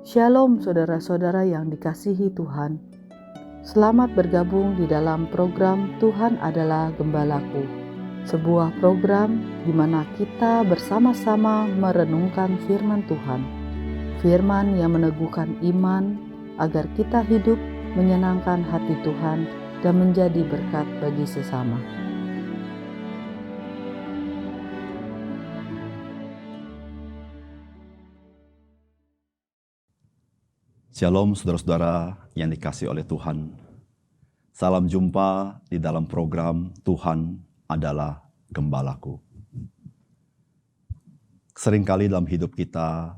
Shalom saudara-saudara yang dikasihi Tuhan. Selamat bergabung di dalam program Tuhan Adalah Gembalaku. Sebuah program di mana kita bersama-sama merenungkan firman Tuhan. Firman yang meneguhkan iman agar kita hidup menyenangkan hati Tuhan dan menjadi berkat bagi sesama. Shalom saudara-saudara yang dikasihi oleh Tuhan. Salam jumpa di dalam program Tuhan Adalah Gembalaku. Seringkali dalam hidup kita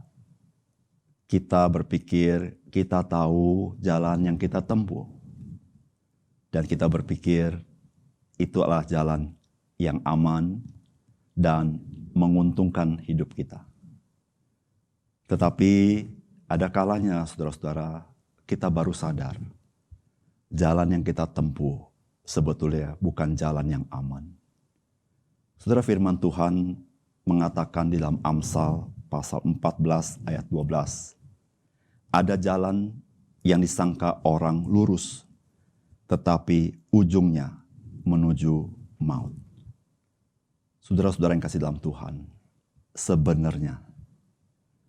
berpikir kita tahu jalan yang kita tempuh. Dan kita berpikir itu adalah jalan yang aman dan menguntungkan hidup kita. Tetapi ada kalanya, saudara-saudara, kita baru sadar jalan yang kita tempuh sebetulnya bukan jalan yang aman. Saudara, firman Tuhan mengatakan di dalam Amsal pasal 14 ayat 12, ada jalan yang disangka orang lurus, tetapi ujungnya menuju maut. Saudara-saudara yang kasih dalam Tuhan, sebenarnya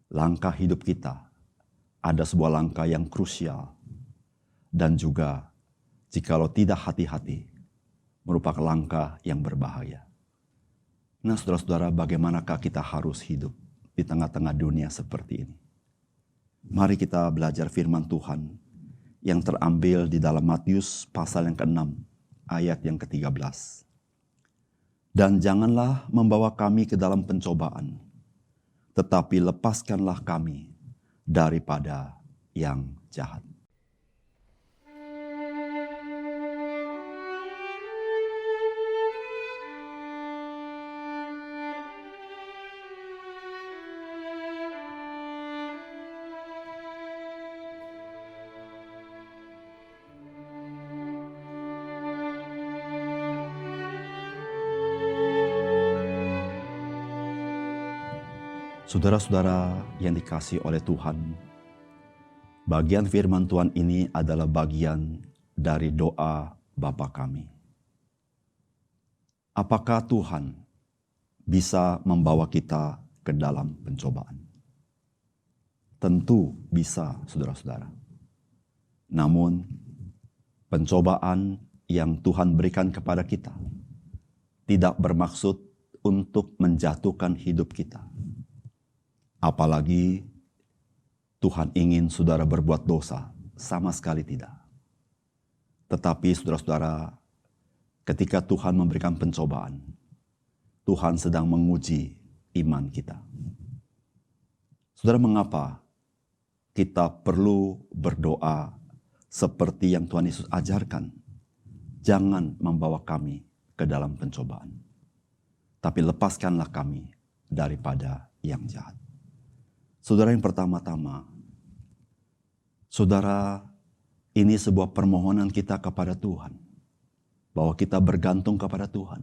langkah hidup kita ada sebuah langkah yang krusial dan juga jikalau tidak hati-hati merupakan langkah yang berbahaya. Nah saudara-saudara, bagaimanakah kita harus hidup di tengah-tengah dunia seperti ini? Mari kita belajar firman Tuhan yang terambil di dalam Matius pasal yang ke-6 ayat yang ke-13. Dan janganlah membawa kami ke dalam pencobaan, tetapi lepaskanlah kami daripada yang jahat. Saudara-saudara yang dikasihi oleh Tuhan, bagian firman Tuhan ini adalah bagian dari doa Bapa kami. Apakah Tuhan bisa membawa kita ke dalam pencobaan? Tentu bisa, saudara-saudara. Namun, pencobaan yang Tuhan berikan kepada kita tidak bermaksud untuk menjatuhkan hidup kita. Apalagi Tuhan ingin saudara berbuat dosa, sama sekali tidak. Tetapi saudara-saudara, ketika Tuhan memberikan pencobaan, Tuhan sedang menguji iman kita. Saudara, mengapa kita perlu berdoa seperti yang Tuhan Yesus ajarkan? Jangan membawa kami ke dalam pencobaan, tapi lepaskanlah kami daripada yang jahat. Saudara, yang pertama-tama, saudara, ini sebuah permohonan kita kepada Tuhan, bahwa kita bergantung kepada Tuhan,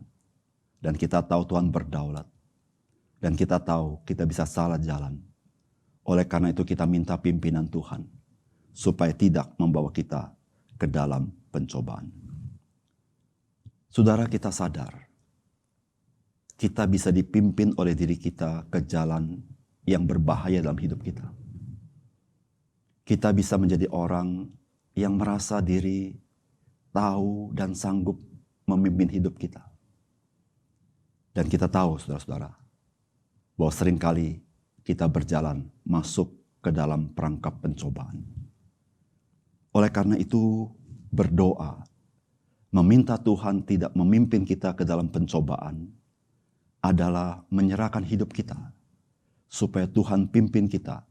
dan kita tahu Tuhan berdaulat, dan kita tahu kita bisa salah jalan. Oleh karena itu kita minta pimpinan Tuhan, supaya tidak membawa kita ke dalam pencobaan. Saudara, kita sadar, kita bisa dipimpin oleh diri kita ke jalan yang berbahaya dalam hidup kita. Kita bisa menjadi orang yang merasa diri tahu dan sanggup memimpin hidup kita. Dan kita tahu, saudara-saudara, bahwa seringkali kita berjalan masuk ke dalam perangkap pencobaan. Oleh karena itu, berdoa, meminta Tuhan tidak memimpin kita ke dalam pencobaan adalah menyerahkan hidup kita, supaya Tuhan pimpin kita,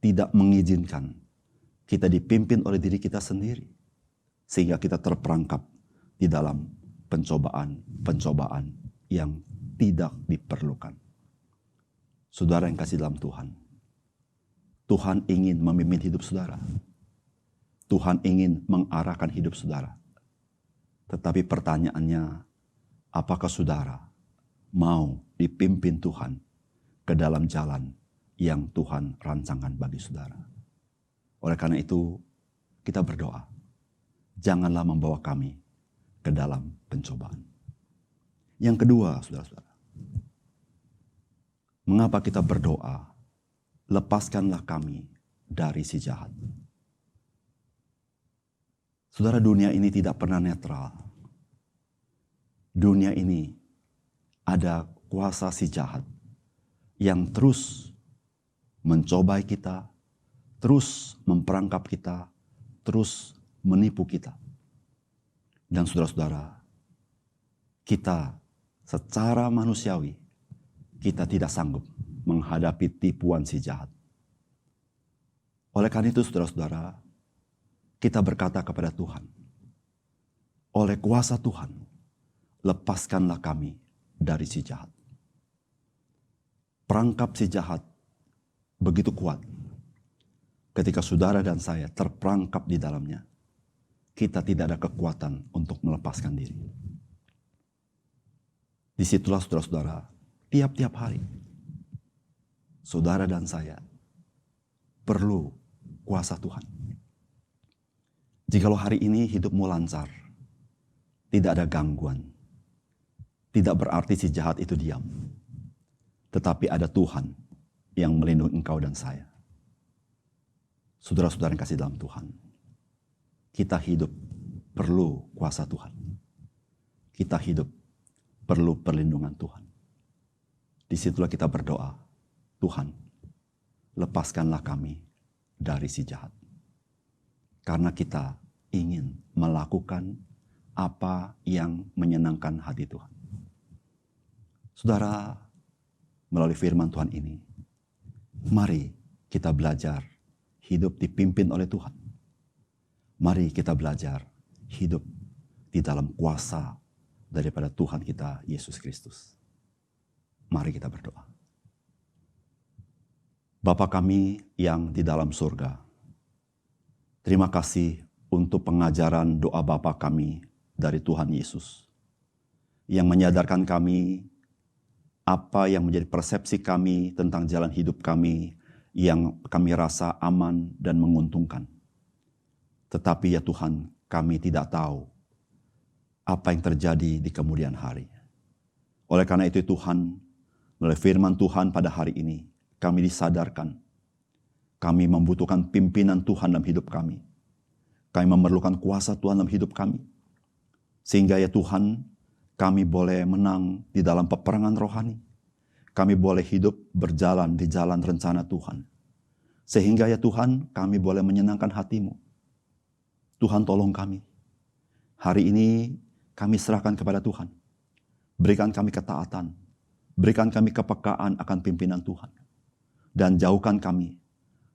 tidak mengizinkan kita dipimpin oleh diri kita sendiri, sehingga kita terperangkap di dalam pencobaan yang tidak diperlukan. Saudara yang kasih dalam Tuhan, Tuhan ingin memimpin hidup saudara. Tuhan ingin mengarahkan hidup saudara. Tetapi pertanyaannya, apakah saudara mau dipimpin Tuhan ke dalam jalan yang Tuhan rancangkan bagi saudara? Oleh karena itu, kita berdoa, janganlah membawa kami ke dalam pencobaan. Yang kedua, saudara-saudara, mengapa kita berdoa, lepaskanlah kami dari si jahat. Saudara, dunia ini tidak pernah netral. Dunia ini ada kuasa si jahat yang terus mencobai kita, terus memperangkap kita, terus menipu kita. Dan saudara-saudara, kita secara manusiawi, kita tidak sanggup menghadapi tipuan si jahat. Oleh karena itu saudara-saudara, kita berkata kepada Tuhan, oleh kuasa Tuhan, lepaskanlah kami dari si jahat. Perangkap si jahat begitu kuat. Ketika saudara dan saya terperangkap di dalamnya, kita tidak ada kekuatan untuk melepaskan diri. Disitulah saudara-saudara, tiap-tiap hari, saudara dan saya perlu kuasa Tuhan. Jikalau hari ini hidupmu lancar, tidak ada gangguan, tidak berarti si jahat itu diam. Tetapi ada Tuhan yang melindungi engkau dan saya. Saudara-saudara yang kasih dalam Tuhan, kita hidup perlu kuasa Tuhan. Kita hidup perlu perlindungan Tuhan. Disitulah kita berdoa, Tuhan, lepaskanlah kami dari si jahat. Karena kita ingin melakukan apa yang menyenangkan hati Tuhan. Saudara, melalui firman Tuhan ini, mari kita belajar hidup dipimpin oleh Tuhan. Mari kita belajar hidup di dalam kuasa daripada Tuhan kita, Yesus Kristus. Mari kita berdoa. Bapa kami yang di dalam surga, terima kasih untuk pengajaran doa Bapa kami dari Tuhan Yesus, yang menyadarkan kami apa yang menjadi persepsi kami tentang jalan hidup kami yang kami rasa aman dan menguntungkan. Tetapi ya Tuhan, kami tidak tahu apa yang terjadi di kemudian hari. Oleh karena itu Tuhan, melalui firman Tuhan pada hari ini, kami disadarkan. Kami membutuhkan pimpinan Tuhan dalam hidup kami. Kami memerlukan kuasa Tuhan dalam hidup kami. Sehingga ya Tuhan, kami boleh menang di dalam peperangan rohani. Kami boleh hidup berjalan di jalan rencana Tuhan. Sehingga ya Tuhan, kami boleh menyenangkan hati-Mu. Tuhan tolong kami. Hari ini kami serahkan kepada Tuhan. Berikan kami ketaatan. Berikan kami kepekaan akan pimpinan Tuhan. Dan jauhkan kami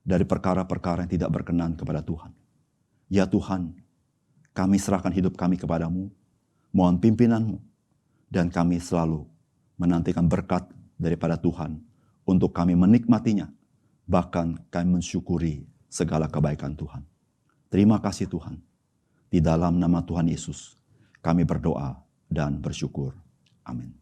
dari perkara-perkara yang tidak berkenan kepada Tuhan. Ya Tuhan, kami serahkan hidup kami kepadamu. Mohon pimpinan-Mu. Dan kami selalu menantikan berkat daripada Tuhan untuk kami menikmatinya. Bahkan kami mensyukuri segala kebaikan Tuhan. Terima kasih Tuhan. Di dalam nama Tuhan Yesus kami berdoa dan bersyukur. Amin.